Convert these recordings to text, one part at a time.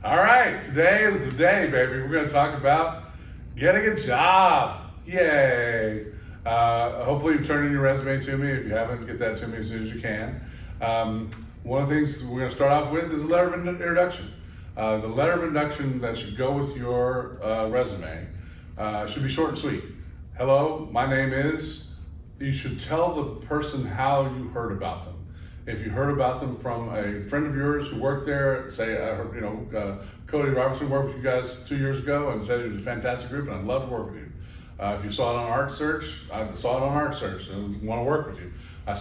All right, today is the day, baby. We're going to talk about getting a job. Yay! Hopefully, you've turned in your resume to me. If you haven't, get that to me as soon as you can. One of the things we're going to start off with is a letter of introduction. The letter of introduction that should go with your resume should be short and sweet. Hello, my name is. You should tell the person how you heard about them. If you heard about them from a friend of yours who worked there, say, Cody Robertson worked with you guys 2 years ago and said it was a fantastic group and I'd love to work with you. If you saw it on Art Search, I saw it on Art Search and want to work with you. I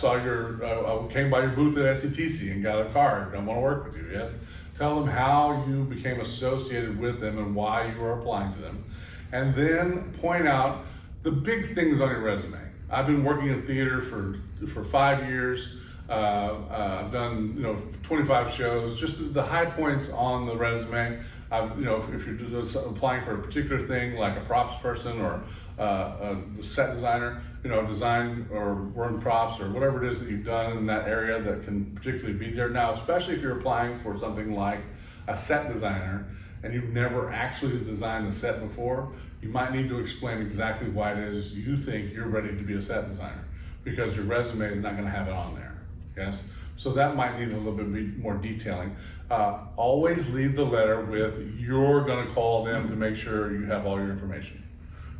came by your booth at SCTC and got a card and I want to work with you, yes? Tell them how you became associated with them and why you are applying to them. And then point out the big things on your resume. I've been working in theater for 5 years. I've done 25 shows. Just the high points on the resume. If you're applying for a particular thing like a props person or a set designer, design or run props or whatever it is that you've done in that area that can particularly be there. Now, especially if you're applying for something like a set designer and you've never actually designed a set before, you might need to explain exactly why it is you think you're ready to be a set designer, because your resume is not going to have it on there. Yes, so that might need a little bit more detailing. Always leave the letter with you're going to call them to make sure you have all your information.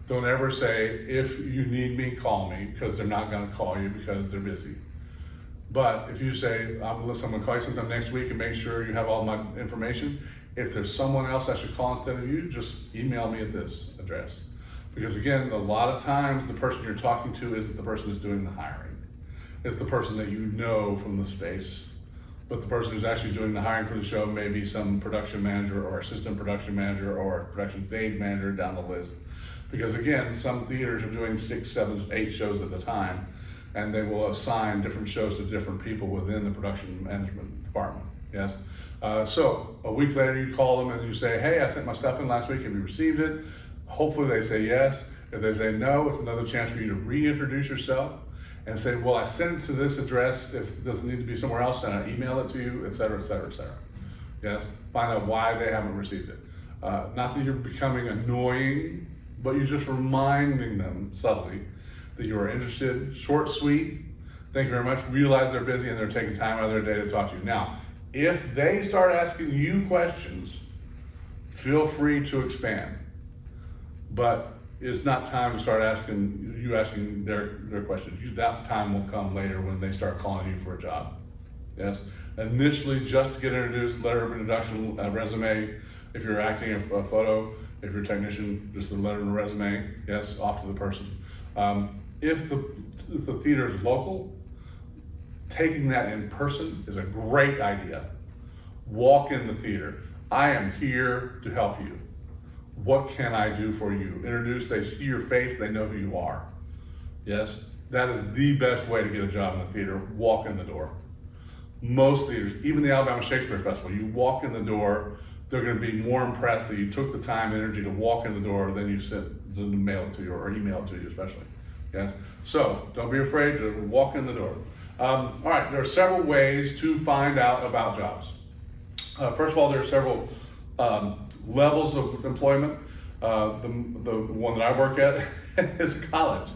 Don't ever say, if you need me, call me, because they're not going to call you because they're busy. But if you say, I'm going to call you sometime next week and make sure you have all my information, if there's someone else I should call instead of you, just email me at this address. Because again, a lot of times the person you're talking to isn't the person who's doing the hiring. It's the person that you know from the space, but the person who's actually doing the hiring for the show may be some production manager or assistant production manager or production stage manager down the list. Because again, some theaters are doing 6, 7, 8 shows at a time, and they will assign different shows to different people within the production management department, yes? So a week later you call them and you say, hey, I sent my stuff in last week, have you received it? Hopefully they say yes. If they say no, it's another chance for you to reintroduce yourself and say, well, I sent it to this address. If it doesn't need to be somewhere else, then I email it to you, et cetera, et cetera, et cetera. Yes, find out why they haven't received it. Not that you're becoming annoying, but you're just reminding them subtly that you are interested, short, sweet, thank you very much, realize they're busy and they're taking time out of their day to talk to you. Now, if they start asking you questions, feel free to expand, but it's not time to start asking their questions. That time will come later when they start calling you for a job. Yes. Initially, just to get introduced, letter of introduction, resume. If you're acting, a photo. If you're a technician, just a letter and a resume. Yes, off to the person. If the theater is local, taking that in person is a great idea. Walk in the theater. I am here to help you. What can I do for you? Introduce, they see your face, they know who you are. Yes, that is the best way to get a job in the theater. Walk in the door. Most theaters, even the Alabama Shakespeare Festival, you walk in the door, they're going to be more impressed that you took the time and energy to walk in the door than you sent the mail to you or email to you especially. Yes, so don't be afraid to walk in the door. All right, there are several ways to find out about jobs. First of all, there are several levels of employment. The one that I work at is a college.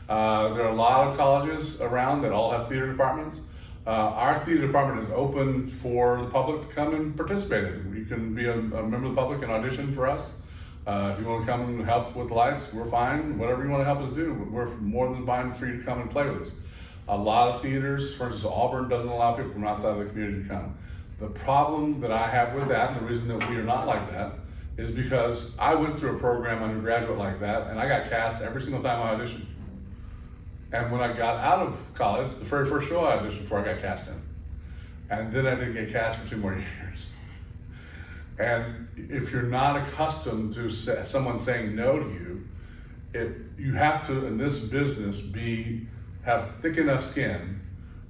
There are a lot of colleges around that all have theater departments. Our theater department is open for the public to come and participate in. You can be a member of the public and audition for us. If you want to come and help with lights, we're fine. Whatever you want to help us do, we're more than fine for you to come and play with us. A lot of theaters, for instance, Auburn doesn't allow people from outside of the community to come. The problem that I have with that, and the reason that we are not like that, is because I went through a program undergraduate like that, and I got cast every single time I auditioned. And when I got out of college, the very first show I auditioned for, I got cast in. And then I didn't get cast for 2 more years. And if you're not accustomed to someone saying no to you, you have to, in this business, have thick enough skin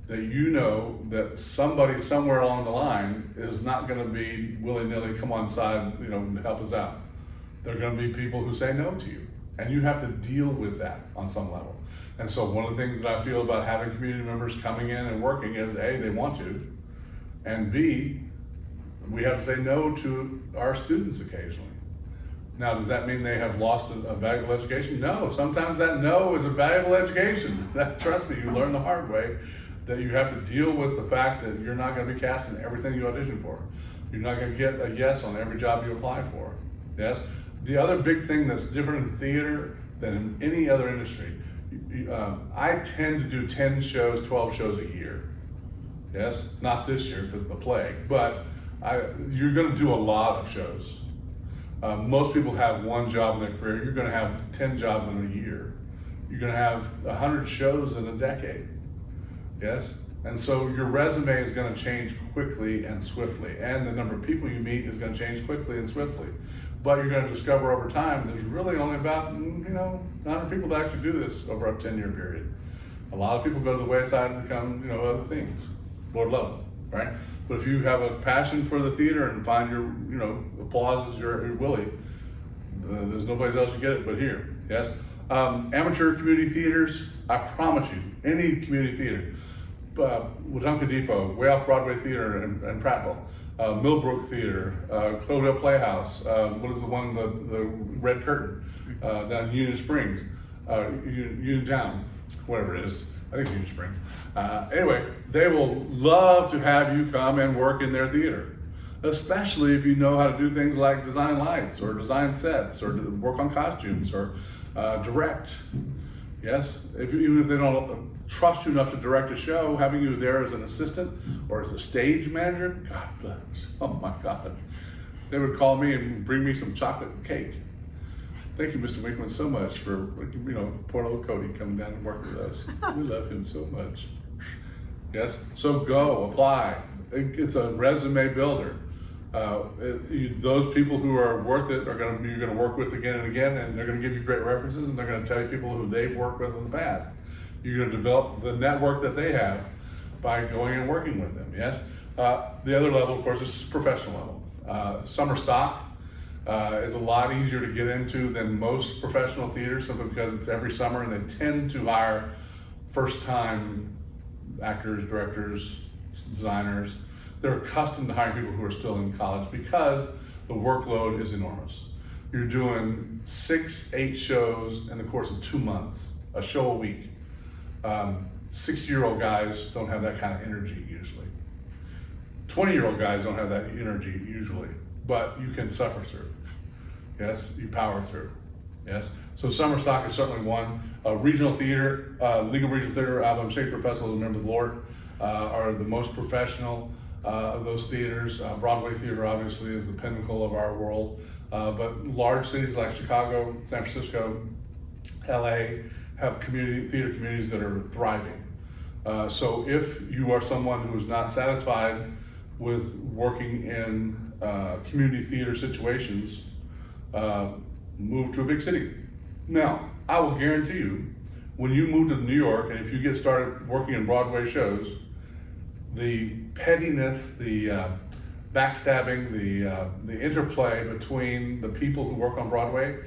that you know that somebody somewhere along the line is not going to be willy-nilly come on side, to help us out. There are going to be people who say no to you, and you have to deal with that on some level. And so one of the things that I feel about having community members coming in and working is A, they want to, and B, we have to say no to our students occasionally. Now, does that mean they have lost a valuable education? No, sometimes that no is a valuable education. Trust me, you learn the hard way that you have to deal with the fact that you're not going to be cast in everything you audition for. You're not going to get a yes on every job you apply for. Yes? The other big thing that's different in theater than in any other industry, I tend to do 10 shows, 12 shows a year. Yes? Not this year because of the plague, but you're going to do a lot of shows. Most people have one job in their career. You're going to have 10 jobs in a year. You're going to have 100 shows in a decade. Yes? And so your resume is going to change quickly and swiftly. And the number of people you meet is going to change quickly and swiftly. But you're going to discover over time there's really only about 100 people that actually do this over a 10-year period. A lot of people go to the wayside and become other things. Lord love them, right? But if you have a passion for the theater and find your applause is your willie, there's nobody else you get it but here. Yes. Amateur community theaters, I promise you, any community theater, Wetumpka Depot, Way Off Broadway Theater in Prattville, Millbrook Theater, Cloverdale Playhouse, what is the one, the Red Curtain, down in Union Springs, Uniontown, whatever it is, I think Union Springs. Anyway, they will love to have you come and work in their theater, especially if you know how to do things like design lights or design sets or work on costumes or direct. Yes, even if they don't trust you enough to direct a show, having you there as an assistant or as a stage manager, God bless. Oh my God. They would call me and bring me some chocolate cake. Thank you, Mr. Winkman, so much for, poor old Cody coming down and working with us. We love him so much. Yes, so go, apply. It's a resume builder. Those people who are worth it you're going to work with again and again, and they're going to give you great references, and they're going to tell you people who they've worked with in the past. You're going to develop the network that they have by going and working with them. Yes. The other level, of course, is professional level. Summer stock is a lot easier to get into than most professional theaters, simply because it's every summer, and they tend to hire first-time actors, directors, designers. They're accustomed to hiring people who are still in college because the workload is enormous. You're doing 6-8 shows in the course of 2 months, a show a week. 60-year-old guys don't have that kind of energy usually. 20-year-old guys don't have that energy usually, but you can suffer through. Yes, you power through. Yes, so summer stock is certainly one. Regional theater, League of Regional Theater, Alabama Shakespeare Festival, and Remember the Lord are the most professional of those theaters. Broadway theater obviously is the pinnacle of our world, but large cities like Chicago, San Francisco, LA have theater communities that are thriving. So if you are someone who is not satisfied with working in community theater situations, move to a big city. Now, I will guarantee you, when you move to New York and if you get started working in Broadway shows, the pettiness, the backstabbing, the interplay between the people who work on Broadway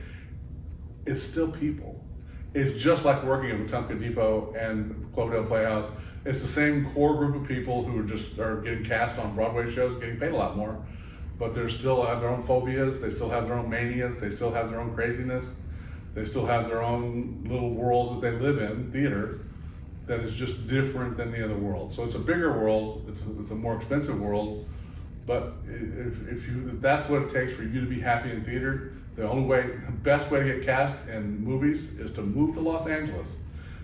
is still people. It's just like working at Wetumpka Depot and Cloverdale Playhouse. It's the same core group of people who are getting cast on Broadway shows, getting paid a lot more, but they still have their own phobias, they still have their own manias, they still have their own craziness, they still have their own little worlds that they live in, theater, that is just different than the other world. So it's a bigger world, it's a more expensive world, but if that's what it takes for you to be happy in theater, the best way to get cast in movies is to move to Los Angeles.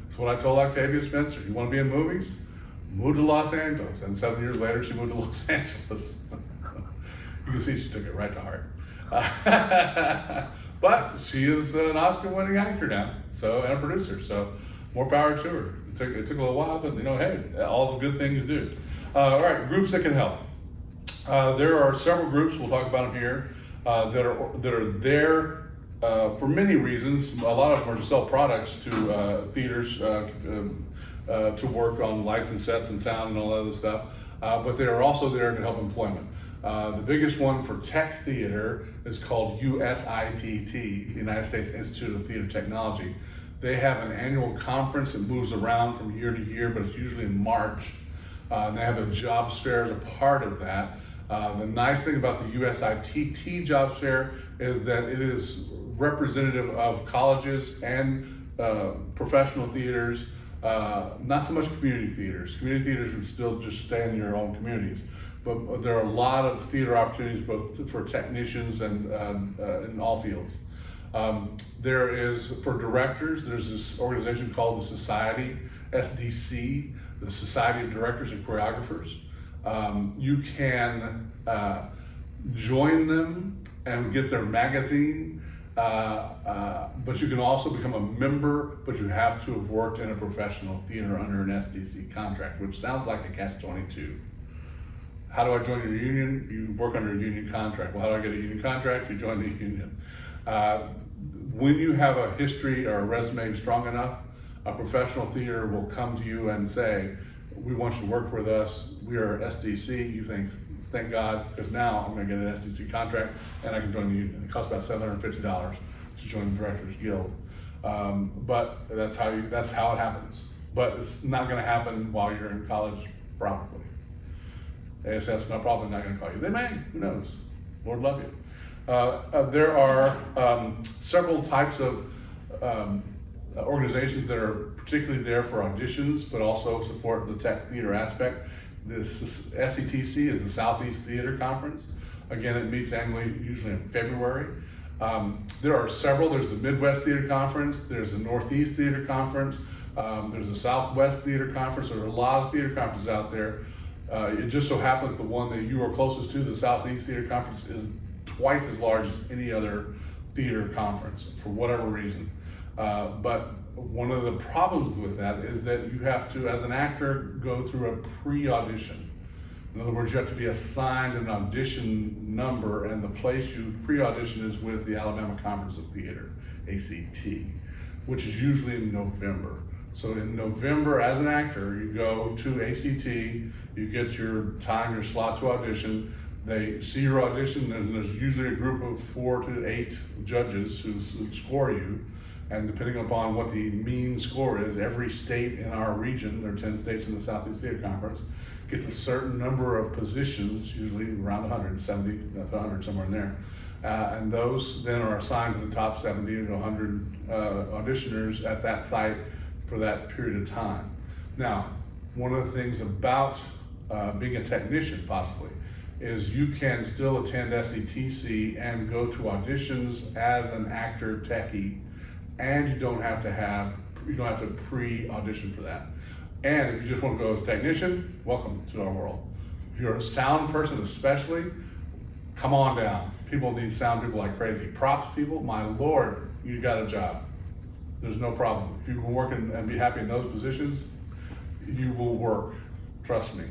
That's what I told Octavia Spencer. You want to be in movies? Move to Los Angeles. And 7 years later, she moved to Los Angeles. You can see she took it right to heart. But she is an Oscar-winning actor now, and a producer. So more power to her. It took a little while, but hey, all the good things do. All right, groups that can help. There are several groups, we'll talk about them here, that are there for many reasons. A lot of them are to sell products to theaters, to work on lights and sets and sound and all that other stuff, but they are also there to help employment. The biggest one for tech theater is called USITT, United States Institute of Theater Technology. They have an annual conference that moves around from year to year, but it's usually in March. And they have a jobs fair as a part of that. The nice thing about the USITT Jobs Fair is that it is representative of colleges and professional theaters, not so much community theaters. Community theaters would still just stay in your own communities, but there are a lot of theater opportunities both for technicians and in all fields. There is, for directors, there's this organization called the Society, SDC, the Society of Directors and Choreographers. You can join them and get their magazine, but you can also become a member, but you have to have worked in a professional theater under an SDC contract, which sounds like a catch-22. How do I join your union? You work under a union contract. Well, how do I get a union contract? You join the union. When you have a history or a resume strong enough, a professional theater will come to you and say, we want you to work with us. We are SDC. You think, thank God, because now I'm going to get an SDC contract and I can join the union. It costs about $750 to join the Directors Guild. But that's how it happens. But it's not going to happen while you're in college, probably. ASF's probably not going to call you. They may, who knows? Lord love you. There are several types of organizations that are particularly there for auditions, but also support the tech theater aspect. This SETC is the Southeast Theater Conference. Again, it meets annually, usually in February. There are several. There's the Midwest Theater Conference. There's the Northeast Theater Conference. There's the Southwest Theater Conference. There are a lot of theater conferences out there. It just so happens the one that you are closest to, the Southeast Theater Conference, is twice as large as any other theater conference for whatever reason. But one of the problems with that is that you have to, as an actor, go through a pre-audition. In other words, you have to be assigned an audition number, and the place you pre-audition is with the Alabama Conference of Theater, ACT, which is usually in November. So in November, as an actor, you go to ACT, you get your time, your slot to audition. They see your audition, and there's usually a group of 4 to 8 judges who score you. And depending upon what the mean score is, every state in our region, there are 10 states in the Southeast Theater Conference, gets a certain number of positions, usually around 170 to 100, somewhere in there. And those then are assigned to the top 70 to 100 auditioners at that site for that period of time. Now, one of the things about being a technician, possibly, is you can still attend SETC and go to auditions as an actor techie, and you don't have to pre-audition for that. And if you just want to go as a technician, welcome to our world. If you're a sound person especially, come on down. People need sound people like crazy. Props people, my Lord, you got a job. There's no problem. If you can work and be happy in those positions, you will work, trust me.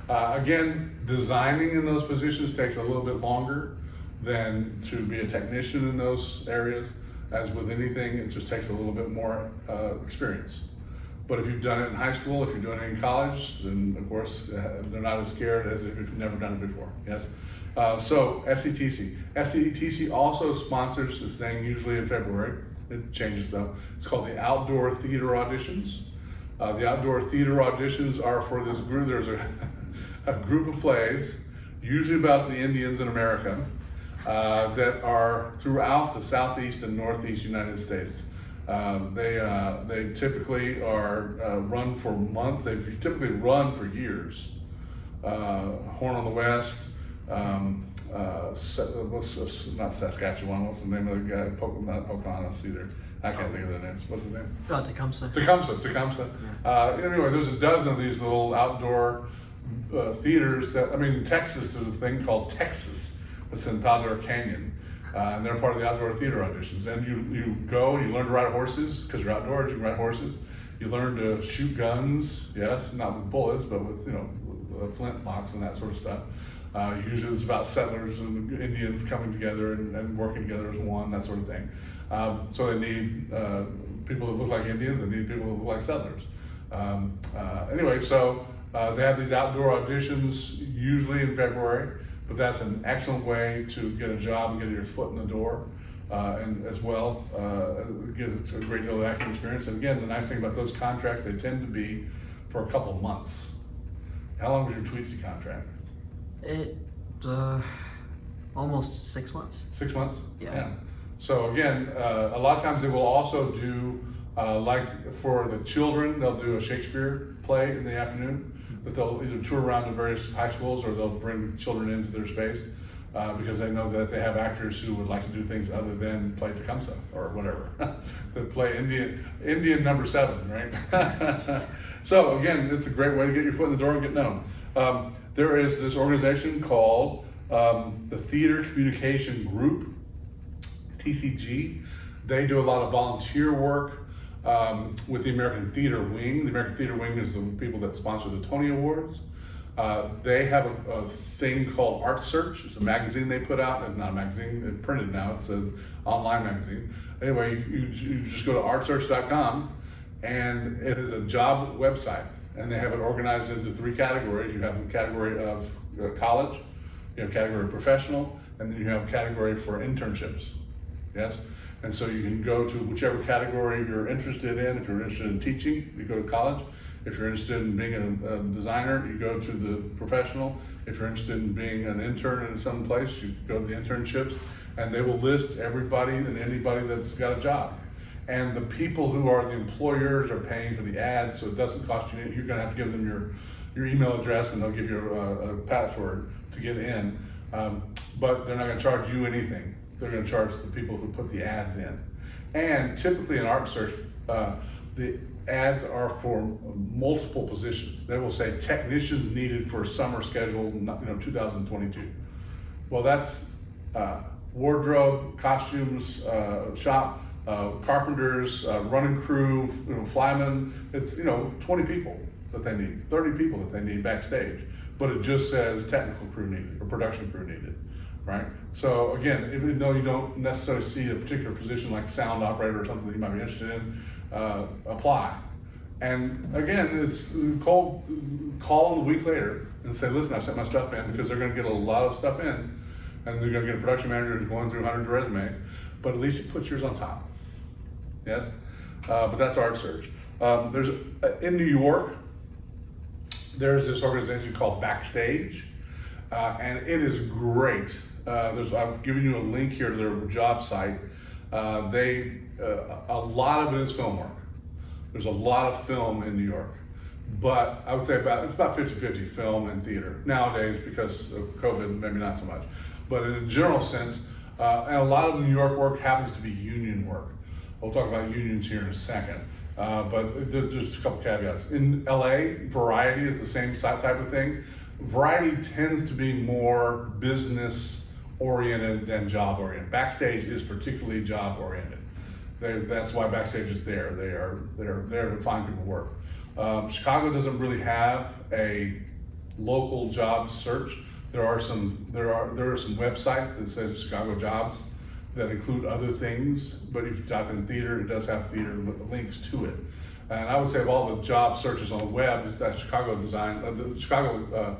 Again, designing in those positions takes a little bit longer than to be a technician in those areas. As with anything, it just takes a little bit more experience. But if you've done it in high school, if you're doing it in college, then of course, they're not as scared as if you've never done it before, yes? So SETC. SETC also sponsors this thing usually in February. It changes though. It's called the Outdoor Theater Auditions. The Outdoor Theater Auditions are for this group. There's a group of plays, usually about the Indians in America, that are throughout the Southeast and Northeast United States. They typically are run for months. They've typically run for years. Horn on the West, not Saskatchewan, what's the name of the guy? Not Pocahontas either. I can't think of their names. What's his name? Tecumseh. Tecumseh. Yeah. Anyway, there's a dozen of these little outdoor theaters that, in Texas, there's a thing called Texas. It's in Powder Canyon. And they're part of the outdoor theater auditions. And you go and you learn to ride horses, because you're outdoors, you can ride horses. You learn to shoot guns, yes, not with bullets, but with, flint locks and that sort of stuff. Usually it's about settlers and Indians coming together and working together as one, that sort of thing. So they need people that look like Indians, they need people that look like settlers. Anyway, so they have these outdoor auditions usually in February, but that's an excellent way to get a job and get your foot in the door, and as well get a great deal of acting experience. And again, the nice thing about those contracts, they tend to be for a couple of months. How long was your Tweetsie contract? It almost 6 months. 6 months? Yeah. So again, a lot of times they will also do, like for the children, they'll do a Shakespeare play in the afternoon that they'll either tour around to various high schools or they'll bring children into their space because they know that they have actors who would like to do things other than play Tecumseh or whatever, that play Indian number 7, right? So again, it's a great way to get your foot in the door and get known. There is this organization called the Theater Communication Group, TCG. They do a lot of volunteer work with the American Theater Wing. The American Theater Wing is the people that sponsor the Tony Awards. They have a thing called Art Search. It's a magazine they put out. It's not a magazine, it's printed now. It's an online magazine. Anyway, you just go to artsearch.com and it is a job website. And they have it organized into 3 categories. You have a category of college, you have a category of professional, and then you have a category for internships. Yes? And so you can go to whichever category you're interested in. If you're interested in teaching, you go to college. If you're interested in being a designer, you go to the professional. If you're interested in being an intern in some place, you go to the internships. And they will list everybody and anybody that's got a job. And the people who are the employers are paying for the ads, so it doesn't cost you anything. You're gonna have to give them your email address and they'll give you a password to get in. But they're not gonna charge you anything. They're gonna charge the people who put the ads in. And typically in Art Search, the ads are for multiple positions. They will say technicians needed for summer schedule, 2022. Well, that's wardrobe, costumes, shop, carpenters, running crew, flymen. It's 20 people that they need, 30 people that they need backstage, but it just says technical crew needed or production crew needed, right? So again, even though you don't necessarily see a particular position like sound operator or something that you might be interested in, apply. And again, it's call them a week later and say, listen, I sent my stuff in, because they're going to get a lot of stuff in, and they're going to get a production manager who's going through hundreds of resumes, but at least you put yours on top. Yes, but that's Art Search. There's in New York, there's this organization called Backstage, and it is great. I've given you a link here to their job site. A lot of it is film work. There's a lot of film in New York, but I would say it's about 50-50 film and theater nowadays because of COVID, maybe not so much. But in a general sense, and a lot of New York work happens to be union work. We'll talk about unions here in a second, but there's just a couple caveats. In LA, Variety is the same type of thing. Variety tends to be more business oriented than job oriented. Backstage is particularly job oriented. That's why Backstage is there. They're there to find people work. Chicago doesn't really have a local job search. There are some websites that say Chicago jobs that include other things, but if you type in theater, it does have theater links to it. And I would say of all the job searches on the web, is that the Chicago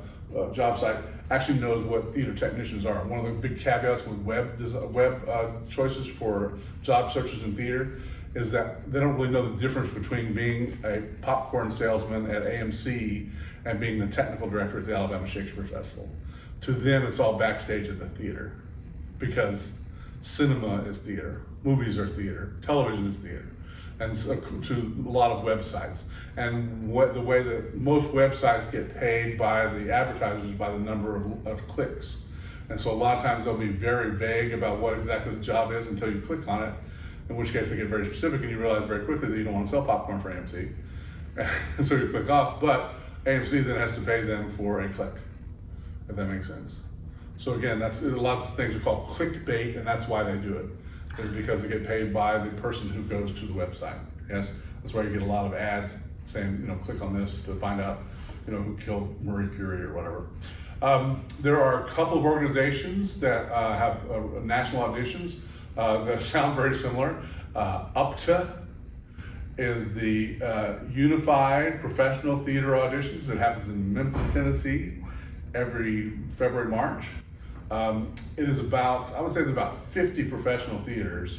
job site actually knows what theater technicians are. One of the big caveats with web choices for job searches in theater is that they don't really know the difference between being a popcorn salesman at AMC and being the technical director at the Alabama Shakespeare Festival. To them, it's all backstage at the theater, because cinema is theater, movies are theater, television is theater, and so, to a lot of websites. And the way that most websites get paid by the advertisers is by the number of clicks. And so a lot of times they'll be very vague about what exactly the job is until you click on it, in which case they get very specific and you realize very quickly that you don't want to sell popcorn for AMC. And so you click off, but AMC then has to pay them for a click, if that makes sense. So again, a lot of things are called clickbait, and that's why they do it. It's because they get paid by the person who goes to the website. Yes, that's why you get a lot of ads saying, click on this to find out, who killed Marie Curie or whatever. There are a couple of organizations that have national auditions that sound very similar. UPTA is the Unified Professional Theater Auditions. It happens in Memphis, Tennessee, every February, March. It is about, I would say there's about 50 professional theaters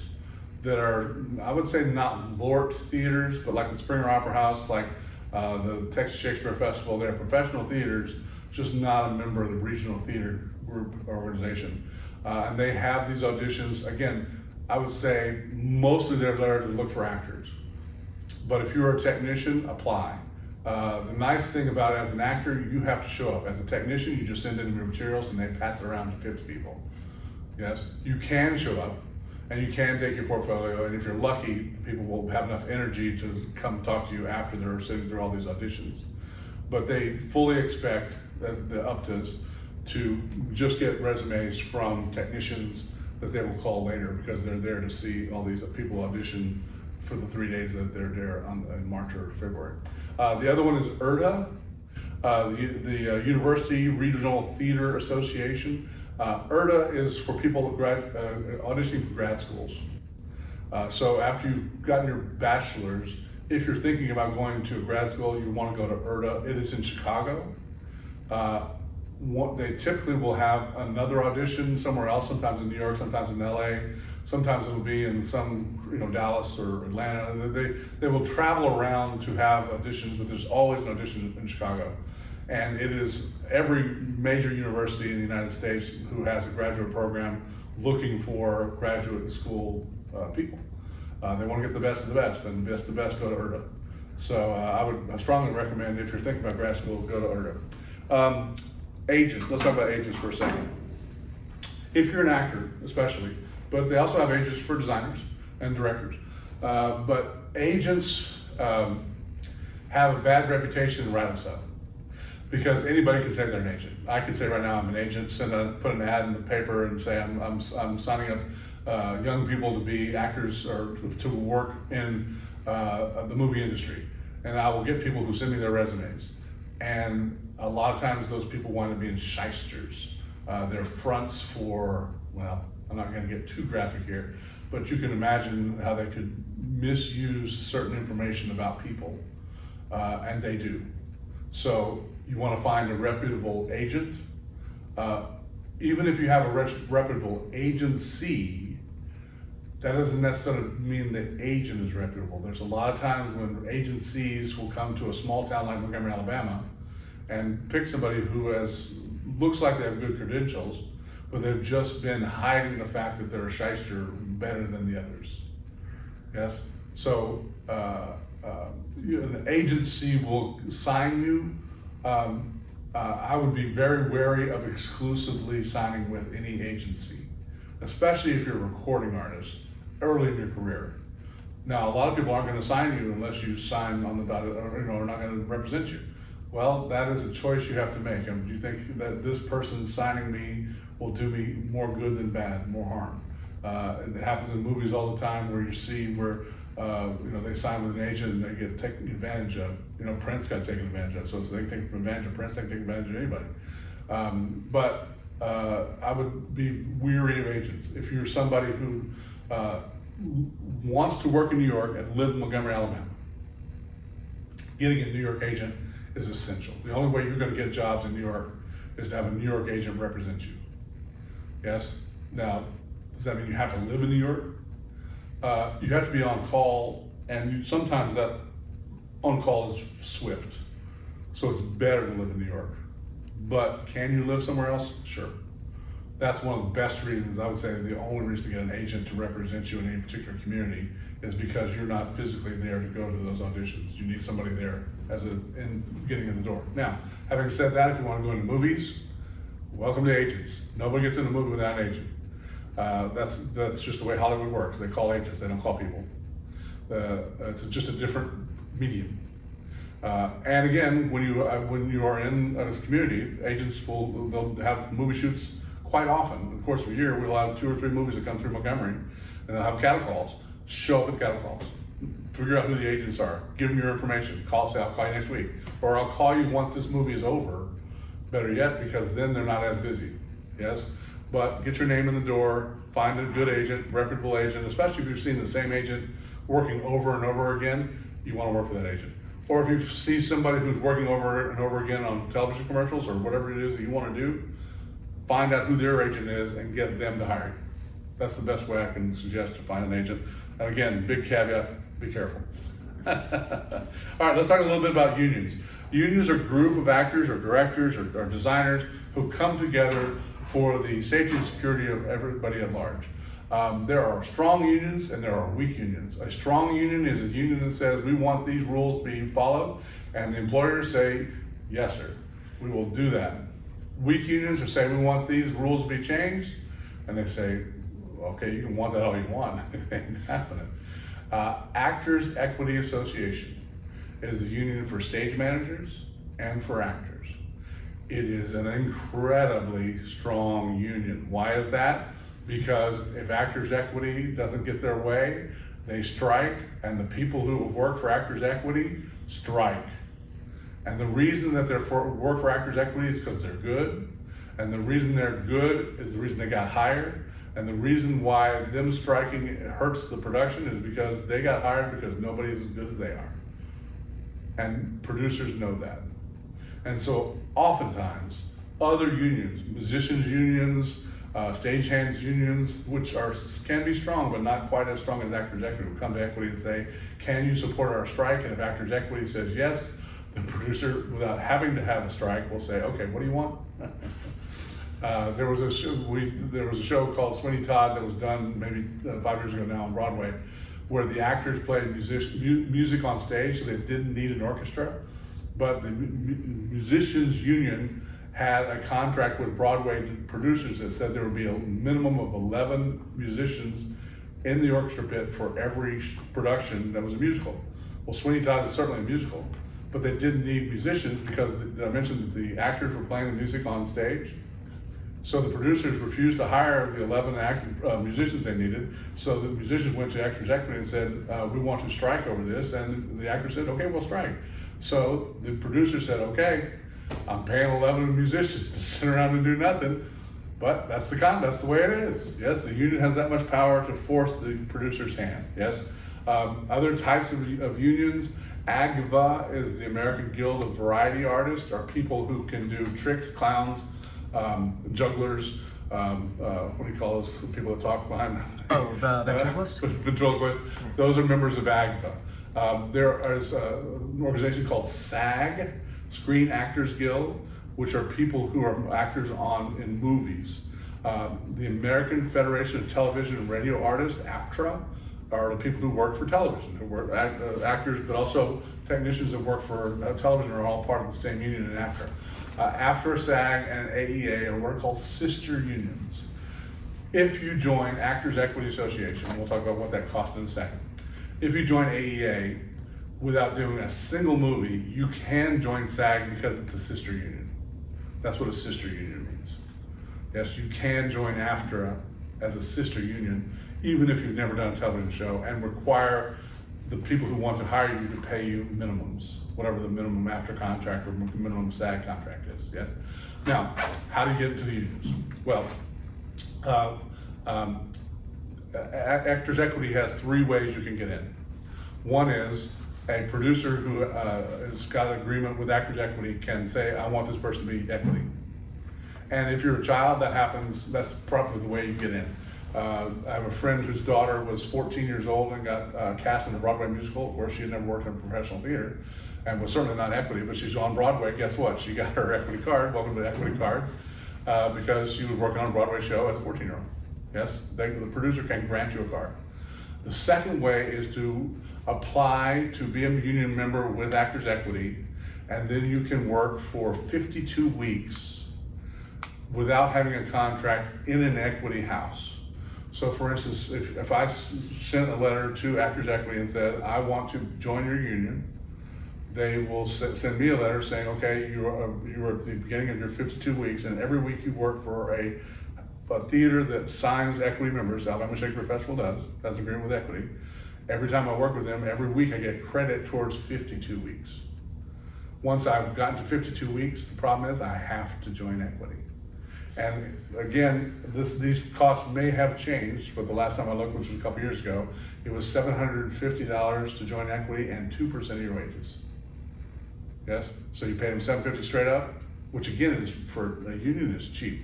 that are, I would say not LORT theaters, but like the Springer Opera House, like the Texas Shakespeare Festival. They're professional theaters just not a member of the regional theater group or organization. And they have these auditions. Again, I would say mostly they're there to look for actors. But if you're a technician, apply. The nice thing about it, as an actor, you have to show up. As a technician, you just send in your materials and they pass it around to 50 people. Yes, you can show up and you can take your portfolio, and if you're lucky, people will have enough energy to come talk to you after they're sitting through all these auditions. But they fully expect the UPTAs to just get resumes from technicians that they will call later, because they're there to see all these people audition for the 3 days that they're there in March or February. The other one is IRTA, the University Regional Theater Association. IRTA is for people auditioning for grad schools. So after you've gotten your bachelor's, if you're thinking about going to a grad school, you want to go to IRTA. It is in Chicago. They typically will have another audition somewhere else, sometimes in New York, sometimes in LA, sometimes it'll be in Dallas or Atlanta. They will travel around to have auditions, but there's always an audition in Chicago. And it is every major university in the United States who has a graduate program looking for graduate school people. They want to get the best of the best, and the best go to IRTA. So I would strongly recommend, if you're thinking about grad school, go to IRTA. Agents, let's talk about agents for a second. If you're an actor, especially, but they also have agents for designers and directors. But agents have a bad reputation in writing stuff, because anybody can say they're an agent. I can say right now I'm an agent, put an ad in the paper and say I'm signing up young people to be actors or to work in the movie industry. And I will get people who send me their resumes. And a lot of times those people wind up being shysters. They're fronts for, well, I'm not gonna get too graphic here, but you can imagine how they could misuse certain information about people, and they do. So you wanna find a reputable agent. Even if you have a reputable agency, that doesn't necessarily mean the agent is reputable. There's a lot of times when agencies will come to a small town like Montgomery, Alabama, and pick somebody who looks like they have good credentials, but they've just been hiding the fact that they're a shyster better than the others. Yes, so an agency will sign you. I would be very wary of exclusively signing with any agency, especially if you're a recording artist early in your career. Now, a lot of people aren't going to sign you unless you sign on the dotted, or are not going to represent you. Well, that is a choice you have to make. Do you think that this person signing me will do me more good than bad, more harm? It happens in movies all the time where you see where they sign with an agent and they get taken advantage of. Prince got taken advantage of, so they can take advantage of Prince, they can take advantage of anybody. But I would be weary of agents. If you're somebody who wants to work in New York and live in Montgomery, Alabama, getting a New York agent is essential. The only way you're going to get jobs in New York is to have a New York agent represent you. Yes? Now, does that mean you have to live in New York? You have to be on call, and sometimes that on call is swift. So it's better to live in New York. But can you live somewhere else? Sure. That's one of the best reasons. I would say the only reason to get an agent to represent you in any particular community is because you're not physically there to go to those auditions. You need somebody there in getting in the door. Now, having said that, if you want to go into movies, welcome to agents. Nobody gets in a movie without an agent. That's just the way Hollywood works. They call agents, they don't call people. It's just a different medium. And again, when you are in a community, agents they'll have movie shoots quite often. In the course of a year, we'll have 2 or 3 movies that come through Montgomery, and they'll have cattle calls. Show up with cattle calls. Figure out who the agents are. Give them your information. Say, I'll call you next week. Or I'll call you once this movie is over. Better yet, because then they're not as busy. Yes? But get your name in the door, find a good agent, reputable agent, especially if you've seen the same agent working over and over again, you want to work for that agent. Or if you see somebody who's working over and over again on television commercials or whatever it is that you want to do, find out who their agent is and get them to hire you. That's the best way I can suggest to find an agent. And again, big caveat, be careful. All right, let's talk a little bit about unions. Unions are a group of actors or directors or designers who come together for the safety and security of everybody at large. There are strong unions and there are weak unions. A strong union is a union that says we want these rules to be followed, and the employers say, yes sir, we will do that. Weak unions are saying we want these rules to be changed, and they say, okay, you can want that all you want. It ain't happening. Actors Equity Association is a union for stage managers and for actors. It is an incredibly strong union. Why is that? Because if Actors Equity doesn't get their way, they strike, and the people who work for Actors Equity strike. And the reason that they work for Actors Equity is because they're good, and the reason they're good is the reason they got hired, and the reason why them striking hurts the production is because they got hired because nobody is as good as they are. And producers know that. And so oftentimes, other unions, musicians unions, stagehands unions, which can be strong but not quite as strong as Actors Equity, will come to Equity and say, can you support our strike? And if Actors Equity says yes, the producer, without having to have a strike, will say, okay, what do you want? There was a show called Sweeney Todd that was done maybe 5 years ago now on Broadway, where the actors played music on stage, so they didn't need an orchestra. But the musicians union had a contract with Broadway producers that said there would be a minimum of 11 musicians in the orchestra pit for every production that was a musical. Well, Sweeney Todd is certainly a musical, but they didn't need musicians because I mentioned that the actors were playing the music on stage. So the producers refused to hire the 11 musicians they needed. So the musicians went to Actors Equity and said, we want to strike over this. And the actors said, okay, we'll strike. So the producer said, okay, I'm paying 11 musicians to sit around and do nothing. But that's the way it is. Yes, the union has that much power to force the producer's hand. Yes. Other types of unions, AGVA is the American Guild of Variety Artists, are people who can do tricks, clowns, jugglers, what do you call those people that talk behind? Oh, the ventriloquists? Ventriloquists. Those are members of AGVA. There is an organization called SAG, Screen Actors Guild, which are people who are actors in movies. The American Federation of Television and Radio Artists, AFTRA, are the people who work for television, who work actors, but also technicians that work for television are all part of the same union in AFTRA. AFTRA, SAG, and AEA are what are called sister unions. If you join Actors Equity Association, and we'll talk about what that costs in a second. If you join AEA without doing a single movie, you can join SAG because it's a sister union. That's what a sister union means. Yes, you can join AFTRA as a sister union, even if you've never done a television show, and require the people who want to hire you to pay you minimums, whatever the minimum AFTRA contract or minimum SAG contract is. Yes. Now, how do you get into the unions? Well, Actors Equity has 3 ways you can get in. One is a producer who has got an agreement with Actors Equity can say, I want this person to be equity. And if you're a child, that happens, that's probably the way you get in. I have a friend whose daughter was 14 years old and got cast in a Broadway musical. Of course, she had never worked in professional theater and was certainly not equity, but she's on Broadway. Guess what? She got her equity card, welcome to the equity card, because she was working on a Broadway show as a 14-year-old. Yes, the producer can grant you a card. The second way is to apply to be a union member with Actors Equity, and then you can work for 52 weeks without having a contract in an equity house. So for instance, if I sent a letter to Actors Equity and said, I want to join your union, they will send me a letter saying, okay, you are at the beginning of your 52 weeks, and every week you work for a theater that signs equity members. Alabama Shakespeare Festival has an agreement with Equity. Every time I work with them, every week I get credit towards 52 weeks. Once I've gotten to 52 weeks, the problem is I have to join Equity. And again, these costs may have changed, but the last time I looked, which was a couple years ago, it was $750 to join Equity and 2% of your wages. Yes, so you pay them $750 straight up, which again is for a union is cheap,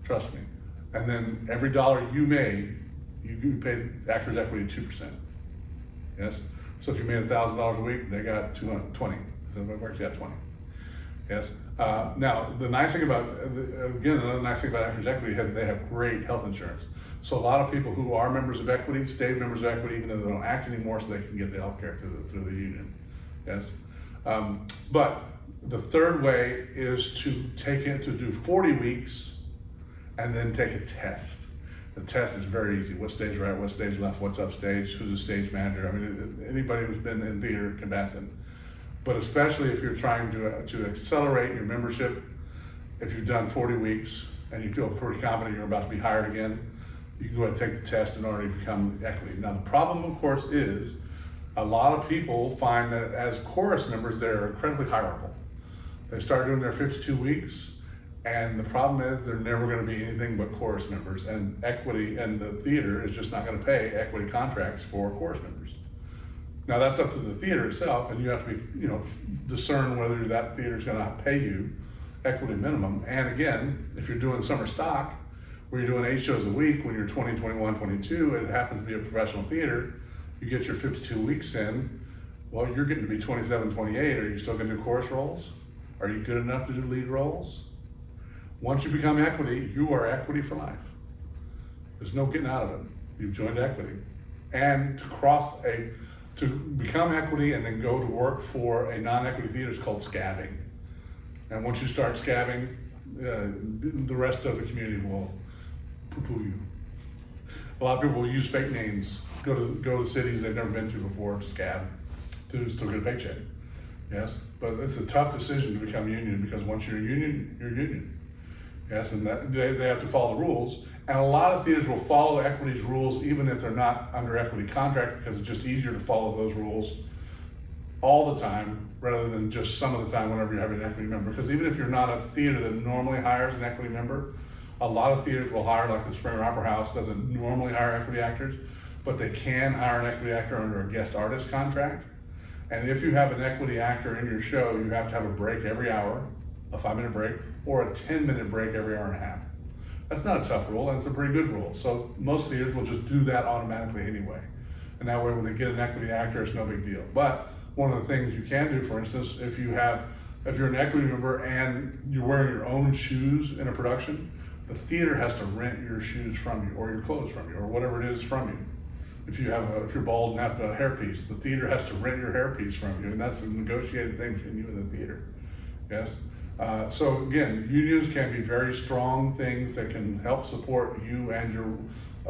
trust me. And then every dollar you made, you paid Actors Equity 2%. Yes, So if you made $1,000 a week, they got 220. So it works, you got 20. Yes. Now, the nice thing about, again, another nice thing about Actors Equity is they have great health insurance. So a lot of people who are members of Equity stay members of Equity even though they don't act anymore, so they can get the health care through the union. Yes. But the third way is to do 40 weeks and then take a test. The test is very easy. What stage right, what stage left, what's upstage, who's the stage manager. I mean, anybody who's been in theater can pass it. But especially if you're trying to accelerate your membership, if you've done 40 weeks and you feel pretty confident you're about to be hired again, you can go ahead and take the test in order to become Equity. Now the problem, of course, is a lot of people find that as chorus members, they're incredibly hireable. They start doing their 52 weeks, and the problem is they're never going to be anything but chorus members, and Equity and the theater is just not going to pay Equity contracts for chorus members. Now that's up to the theater itself, and you have to be, discern whether that theater is going to pay you Equity minimum. And again, if you're doing summer stock, where you're doing 8 shows a week when you're 20, 21, 22, and it happens to be a professional theater, you get your 52 weeks in, well, you're getting to be 27, 28. Are you still going to do chorus roles? Are you good enough to do lead roles? Once you become Equity, you are Equity for life. There's no getting out of it. You've joined Equity. And to become Equity and then go to work for a non-Equity theater is called scabbing. And once you start scabbing, the rest of the community will poo-poo you. A lot of people will use fake names, go to cities they've never been to before, scab, to still get a paycheck. Yes, but it's a tough decision to become union because once you're union, you're union. Yes, and they have to follow the rules. And a lot of theaters will follow Equity's rules even if they're not under Equity contract because it's just easier to follow those rules all the time rather than just some of the time whenever you're having an Equity member. Because even if you're not a theater that normally hires an Equity member, a lot of theaters will hire, like the Springer Opera House doesn't normally hire Equity actors, but they can hire an Equity actor under a guest artist contract. And if you have an Equity actor in your show, you have to have a break every hour, a 5-minute break, or a 10-minute break every hour and a half. That's not a tough rule, and it's a pretty good rule. So most theaters will just do that automatically anyway. And that way when they get an Equity actor, it's no big deal. But one of the things you can do, for instance, if you're an Equity member and you're wearing your own shoes in a production, the theater has to rent your shoes from you, or your clothes from you, or whatever it is from you. If you're bald and have a hairpiece, the theater has to rent your hairpiece from you, and that's a negotiated thing between you and the theater. Yes. So again, unions can be very strong things that can help support you and your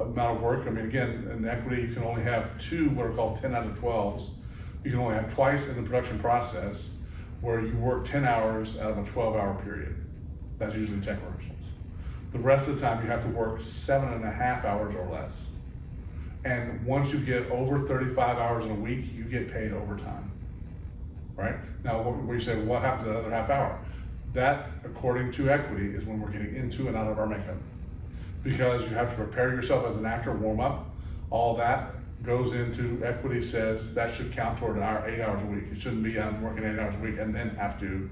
amount of work. I mean, again, in Equity, you can only have 2 what are called 10 out of 12s. You can only have twice in the production process where you work 10 hours out of a 12-hour period. That's usually tech rehearsals. The rest of the time you have to work 7.5 hours or less. And once you get over 35 hours in a week, you get paid overtime, right? Now, where you say, well, what happens to the other half hour? That, according to Equity, is when we're getting into and out of our makeup. Because you have to prepare yourself as an actor, warm up, all that goes into, Equity says that should count toward 8 hours a week. It shouldn't be I'm working 8 hours a week and then have to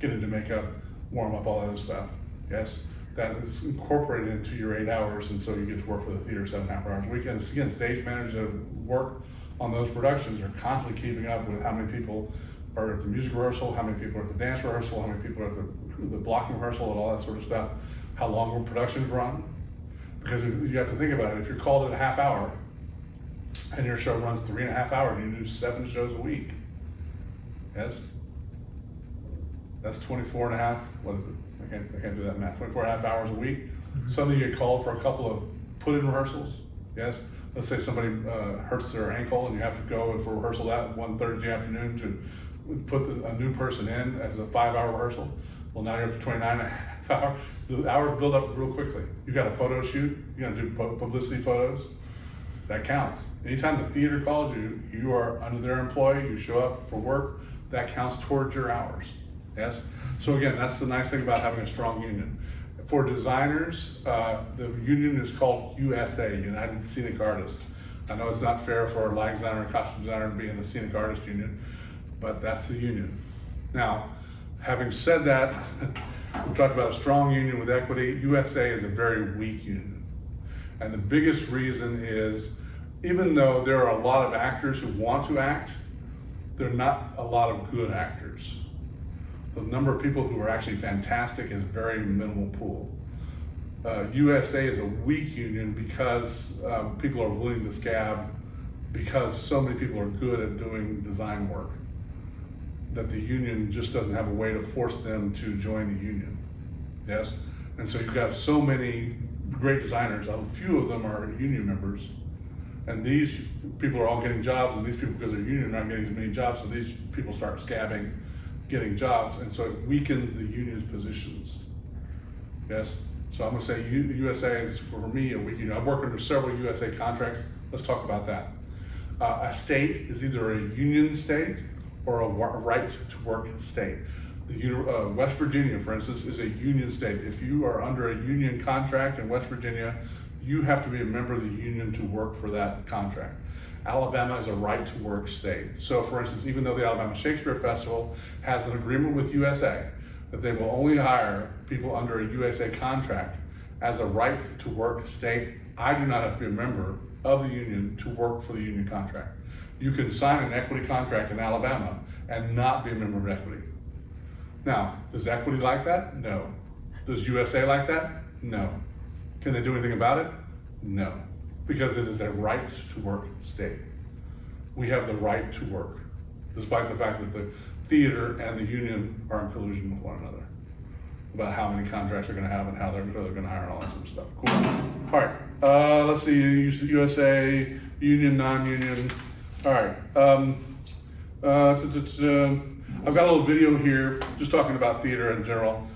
get into makeup, warm up, all that other stuff. Yes, that is incorporated into your 8 hours, and so you get to work for the theater 7.5 hours a week. And again, stage managers that work on those productions are constantly keeping up with how many people are at the music rehearsal, how many people are at the dance rehearsal, how many people are at the blocking rehearsal, and all that sort of stuff, how long will productions run. Because you have to think about it, if you're called at a half hour and your show runs 3.5 hours and you do 7 shows a week, yes? That's 24 and a half, what is it? I can't do that math, 24 and a half hours a week. Suddenly you get called for a couple of put-in rehearsals, yes? Let's say somebody hurts their ankle and you have to go for rehearsal that one Thursday afternoon to put a new person in as a 5-hour rehearsal. Well, now you're up to 29 and a half hours. The hours build up real quickly. You got a photo shoot, you gotta do publicity photos. That counts. Anytime the theater calls you, you are under their employee, you show up for work, that counts towards your hours. Yes? So again, that's the nice thing about having a strong union. For designers, the union is called USA, United Scenic Artists. I know it's not fair for a light designer and costume designer to be in the Scenic Artist Union, but that's the union. Now, having said that, we talked about a strong union with Equity. USA is a very weak union. And the biggest reason is even though there are a lot of actors who want to act, there are not a lot of good actors. The number of people who are actually fantastic is very minimal pool. USA is a weak union because people are willing to scab because so many people are good at doing design work that the union just doesn't have a way to force them to join the union. Yes? And so you've got so many great designers, a few of them are union members, and these people are all getting jobs, and these people, because they're union, are not getting as many jobs, so these people start scabbing, getting jobs, and so it weakens the union's positions. Yes? So I'm gonna say USA is, for me, a weak union. I've worked under several USA contracts. Let's talk about that. A state is either a union state or a right to work state. West Virginia, for instance, is a union state. If you are under a union contract in West Virginia, you have to be a member of the union to work for that contract. Alabama is a right to work state. So for instance, even though the Alabama Shakespeare Festival has an agreement with USA that they will only hire people under a USA contract as a right to work state, I do not have to be a member of the union to work for the union contract. You can sign an equity contract in Alabama and not be a member of equity. Now, does equity like that? No. Does USA like that? No. Can they do anything about it? No. Because it is a right to work state. We have the right to work, despite the fact that the theater and the union are in collusion with one another about how many contracts they're going to have and how they're going to hire and all that sort of stuff. Cool. All right. Let's see. USA, union, non-union. All right. I've got a little video here just talking about theater in general,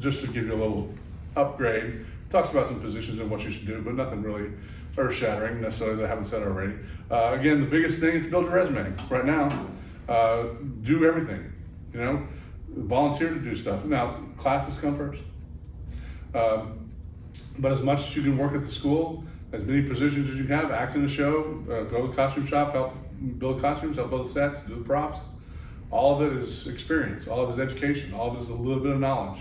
just to give you a little upgrade. Talks about some positions and what you should do, but nothing really earth-shattering necessarily that I haven't said already. Again, the biggest thing is to build your resume. Right now, do everything, volunteer to do stuff. Now, classes come first. But as much as you can work at the school, as many positions as you have, act in a show, go to the costume shop, help build costumes, help build sets, do the props. All of it is experience, all of it is education, all of it is a little bit of knowledge.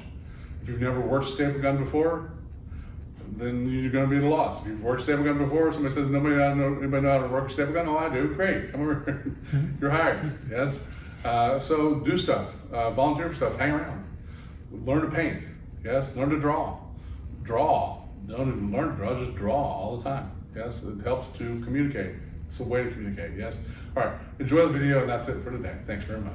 If you've never worked staple gun before, then you're going to be at a loss. If you've worked staple gun before, somebody says, anybody know how to work a staple gun? Oh, I do. Great. Come over. You're hired. Yes. So do stuff. Volunteer for stuff. Hang around. Learn to paint. Yes. Learn to draw. Draw. Don't even learn to draw. Just draw all the time. Yes. It helps to communicate. It's a way to communicate. Yes. All right. Enjoy the video, and that's it for today. Thanks very much.